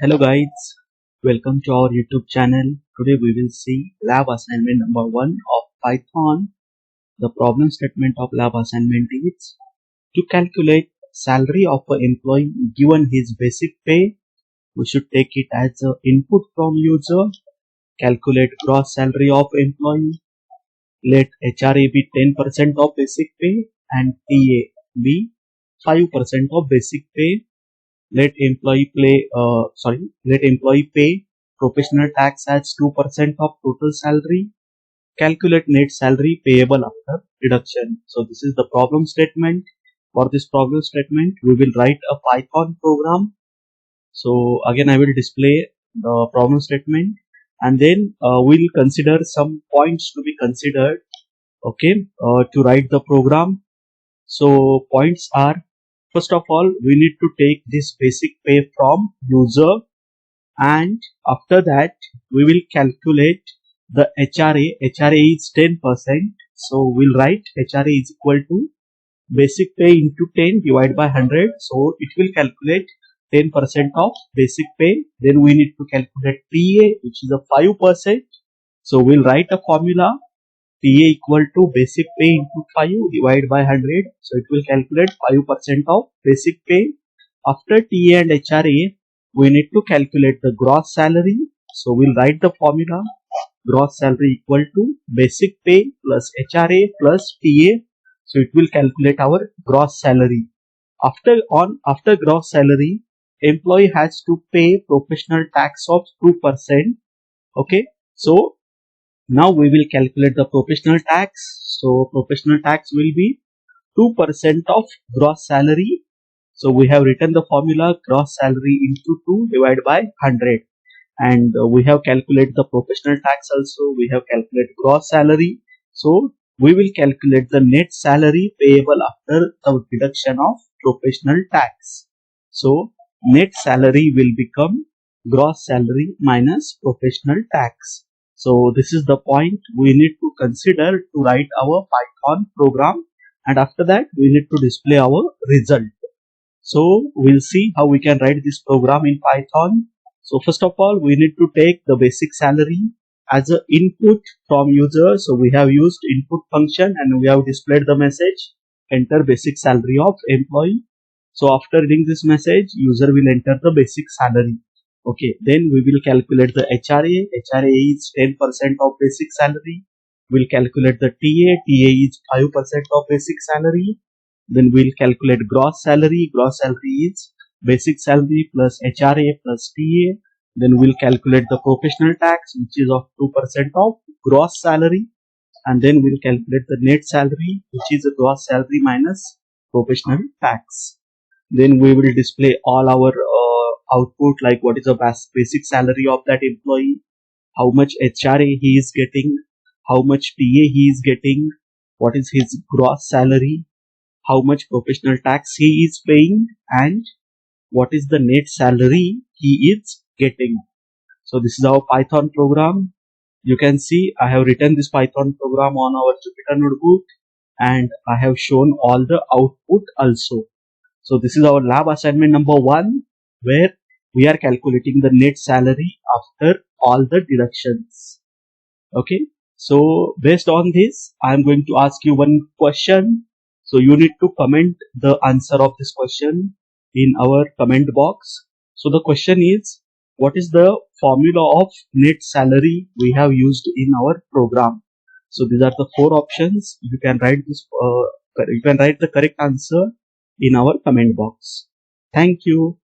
Hello guys, welcome to our YouTube channel. Today we will see lab assignment number 1 of Python. The problem statement of lab assignment is to calculate salary of an employee given his basic pay. We should take it as an input from user. Calculate gross salary of employee. Let HRA be 10% of basic pay and TA be 5% of basic pay. Let employee pay professional tax as 2% of total salary. Calculate net salary payable after deduction. So this is the problem statement. For this problem statement, we will write a Python program. So again, I will display the problem statement, and then we'll consider some points to be considered. Okay, to write the program. So points are, first of all, we need to take this basic pay from user, and after that we will calculate the HRA. HRA is 10%. So we'll write HRA is equal to basic pay into 10 divided by 100. So it will calculate 10% of basic pay. Then we need to calculate TA, which is a 5%. So we'll write a formula. TA equal to basic pay into 5 divided by 100. So it will calculate 5% of basic pay. After TA and HRA, we need to calculate the gross salary. So we'll write the formula. Gross salary equal to basic pay plus HRA plus TA. So it will calculate our gross salary. After gross salary, employee has to pay professional tax of 2%. Okay. So now we will calculate the professional tax. So professional tax will be 2% of gross salary. So we have written the formula gross salary into 2 divided by 100. And we have calculated the professional tax also. We have calculated gross salary. So we will calculate the net salary payable after the deduction of professional tax. So net salary will become gross salary minus professional tax. So this is the point we need to consider to write our Python program, and after that we need to display our result. So we'll see how we can write this program in Python. So first of all, we need to take the basic salary as an input from user. So we have used input function and we have displayed the message, enter basic salary of employee. So after reading this message, user will enter the basic salary. Okay, then we will calculate the HRA. HRA is 10% of basic salary. We'll calculate the TA. TA is 5% of basic salary. Then we'll calculate gross salary. Gross salary is basic salary plus HRA plus TA. Then we'll calculate the professional tax, which is of 2% of gross salary. And then we'll calculate the net salary, which is the gross salary minus professional tax. Then we will display all our output, like what is the basic salary of that employee, how much HRA he is getting, how much TA he is getting, what is his gross salary, how much professional tax he is paying, and what is the net salary he is getting. So this is our Python program. You can see I have written this Python program on our Jupyter notebook, and I have shown all the output also. So this is our lab assignment number 1, where we are calculating the net salary after all the deductions. Okay. So based on this, I am going to ask you one question. So you need to comment the answer of this question in our comment box. So the question is, what is the formula of net salary we have used in our program? So these are the 4 options. You can write this. You can write the correct answer in our comment box. Thank you.